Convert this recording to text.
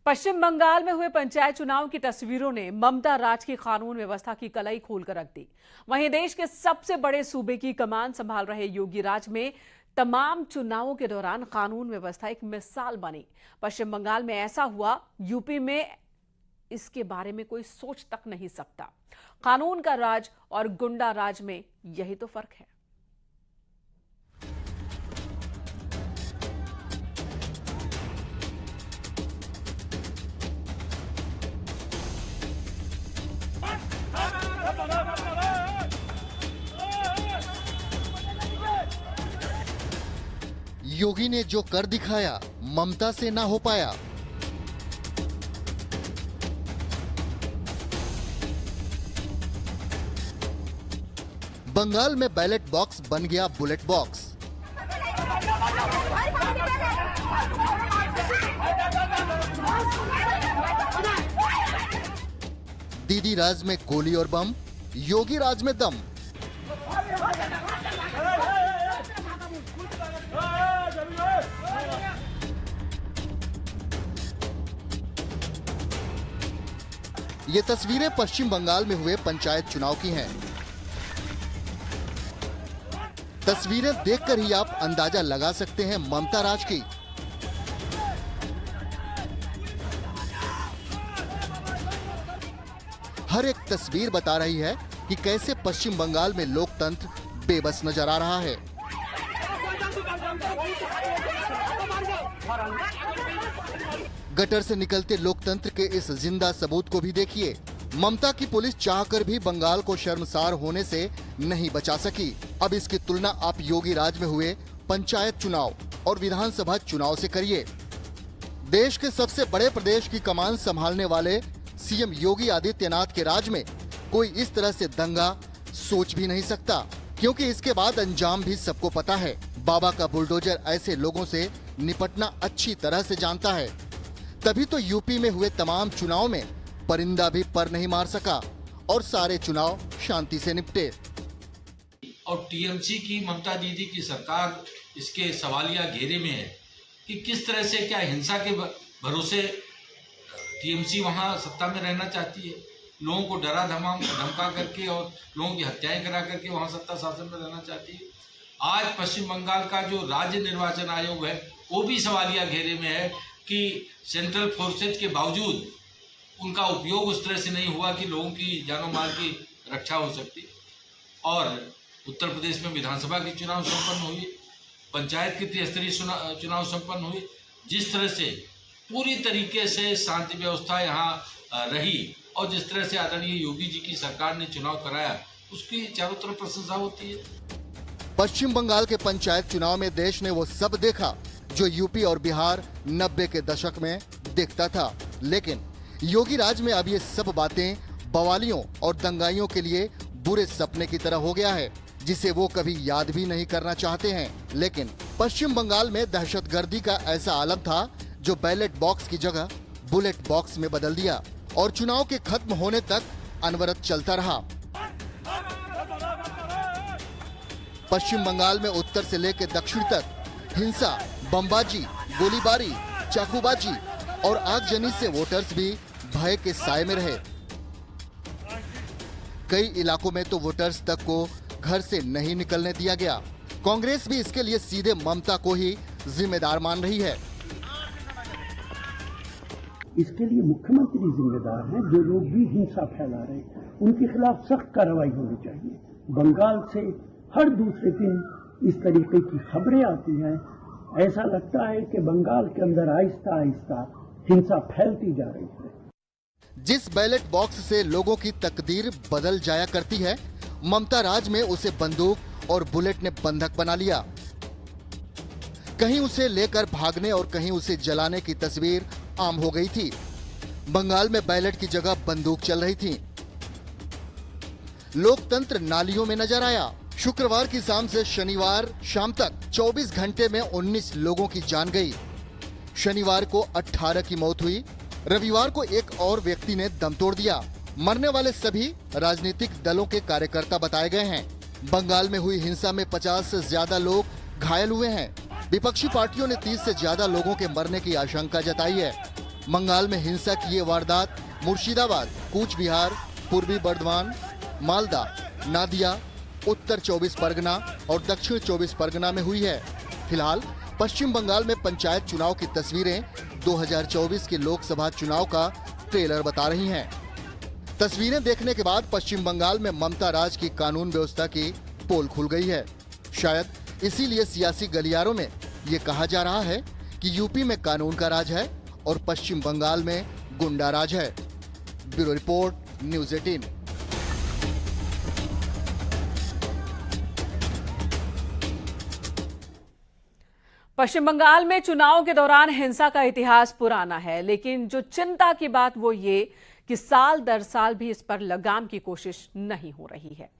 पश्चिम बंगाल में हुए पंचायत चुनाव की तस्वीरों ने ममता राज की कानून व्यवस्था की कलाई खोलकर रख दी। वहीं देश के सबसे बड़े सूबे की कमान संभाल रहे योगी राज में तमाम चुनावों के दौरान कानून व्यवस्था एक मिसाल बनी। पश्चिम बंगाल में ऐसा हुआ, यूपी में इसके बारे में कोई सोच तक नहीं सकता। कानून का राज और गुंडा राज में यही तो फर्क है। योगी ने जो कर दिखाया, ममता से ना हो पाया। बंगाल में बैलेट बॉक्स बन गया बुलेट बॉक्स। दीदी राज में गोली और बम, योगी राज में दम। ये तस्वीरें पश्चिम बंगाल में हुए पंचायत चुनाव की हैं। तस्वीरें देखकर ही आप अंदाजा लगा सकते हैं ममता राज की। हर एक तस्वीर बता रही है कि कैसे पश्चिम बंगाल में लोकतंत्र बेबस नजर आ रहा है। गटर से निकलते लोकतंत्र के इस जिंदा सबूत को भी देखिए। ममता की पुलिस चाहकर भी बंगाल को शर्मसार होने से नहीं बचा सकी। अब इसकी तुलना आप योगी राज में हुए पंचायत चुनाव और विधानसभा चुनाव से करिए। देश के सबसे बड़े प्रदेश की कमान संभालने वाले सीएम योगी आदित्यनाथ के राज में कोई इस तरह से दंगा सोच भी नहीं सकता, क्योंकि इसके बाद अंजाम भी सबको पता है। बाबा का बुलडोजर ऐसे लोगों से निपटना अच्छी तरह से जानता है। तभी तो यूपी में हुए तमाम चुनाव में परिंदा भी पर नहीं मार सका और सारे चुनाव शांति से निपटे। और टीएमसी की ममता दीदी की सरकार इसके सवालिया घेरे में है कि किस तरह से, क्या हिंसा के भरोसे टीएमसी वहां सत्ता में रहना चाहती है, लोगों को डरा धमका करके और लोगों की हत्याएं करा करके वहां सत्ता शासन में रहना चाहती है। आज पश्चिम बंगाल का जो राज्य निर्वाचन आयोग है वो भी सवालिया घेरे में है कि सेंट्रल फोर्सेज के बावजूद उनका उपयोग उस तरह से नहीं हुआ कि लोगों की जानो माल की रक्षा हो सकती। और उत्तर प्रदेश में विधानसभा की चुनाव संपन्न हुई, पंचायत की त्रिस्तरीय चुनाव संपन्न हुई। जिस तरह से पूरी तरीके से शांति व्यवस्था यहाँ रही और जिस तरह से आदरणीय योगी जी की सरकार ने चुनाव कराया, उसकी चारों तरफ प्रशंसा होती है। पश्चिम बंगाल के पंचायत चुनाव में देश ने वो सब देखा जो यूपी और बिहार 90 के दशक में देखता था। लेकिन योगी राज में अब ये सब बातें बवालियों और दंगाइयों के लिए बुरे सपने की तरह हो गया है, जिसे वो कभी याद भी नहीं करना चाहते हैं। लेकिन पश्चिम बंगाल में दहशतगर्दी का ऐसा आलम था जो बैलेट बॉक्स की जगह बुलेट बॉक्स में बदल दिया और चुनाव के खत्म होने तक अनवरत चलता रहा। पश्चिम बंगाल में उत्तर से लेकर दक्षिण तक हिंसा, बमबाजी, गोलीबारी, चाकूबाजी और आगजनी से वोटर्स भी भय के साए में रहे। कई इलाकों में तो वोटर्स तक को घर से नहीं निकलने दिया गया। कांग्रेस भी इसके लिए सीधे ममता को ही जिम्मेदार मान रही है। इसके लिए मुख्यमंत्री जिम्मेदार हैं। जो लोग भी हिंसा फैला रहे हैं उनके खिलाफ सख्त कार्रवाई होनी चाहिए। बंगाल से हर दूसरे दिन इस तरीके की खबरें आती हैं। ऐसा लगता है कि बंगाल के अंदर आहिस्ता आहिस्ता हिंसा फैलती जा रही है। जिस बैलेट बॉक्स से लोगों की तकदीर बदल जाया करती है, ममता राज में उसे बंदूक और बुलेट ने बंधक बना लिया। कहीं उसे लेकर भागने और कहीं उसे जलाने की तस्वीर आम हो गई थी। बंगाल में बैलेट की जगह बंदूक चल रही थी। लोकतंत्र नालियों में नजर आया। शुक्रवार की शाम से शनिवार शाम तक 24 घंटे में 19 लोगों की जान गई। शनिवार को 18 की मौत हुई। रविवार को एक और व्यक्ति ने दम तोड़ दिया। मरने वाले सभी राजनीतिक दलों के कार्यकर्ता बताए गए हैं। बंगाल में हुई हिंसा में 50 से ज्यादा लोग घायल हुए हैं। विपक्षी पार्टियों ने 30 से ज्यादा लोगों के मरने की आशंका जताई है। बंगाल में हिंसा की ये वारदात मुर्शिदाबाद, कूच बिहार, पूर्वी बर्धमान, मालदा, नादिया, उत्तर 24 परगना और दक्षिण 24 परगना में हुई है। फिलहाल पश्चिम बंगाल में पंचायत चुनाव की तस्वीरें 2024 के लोकसभा चुनाव का ट्रेलर बता रही हैं। तस्वीरें देखने के बाद पश्चिम बंगाल में ममता राज की कानून व्यवस्था की पोल खुल गई है। शायद इसीलिए सियासी गलियारों में ये कहा जा रहा है कि यूपी में कानून का राज है और पश्चिम बंगाल में गुंडा राज है। Bureau report, news 18। पश्चिम बंगाल में चुनाव के दौरान हिंसा का इतिहास पुराना है, लेकिन जो चिंता की बात वो ये कि साल दर साल भी इस पर लगाम की कोशिश नहीं हो रही है।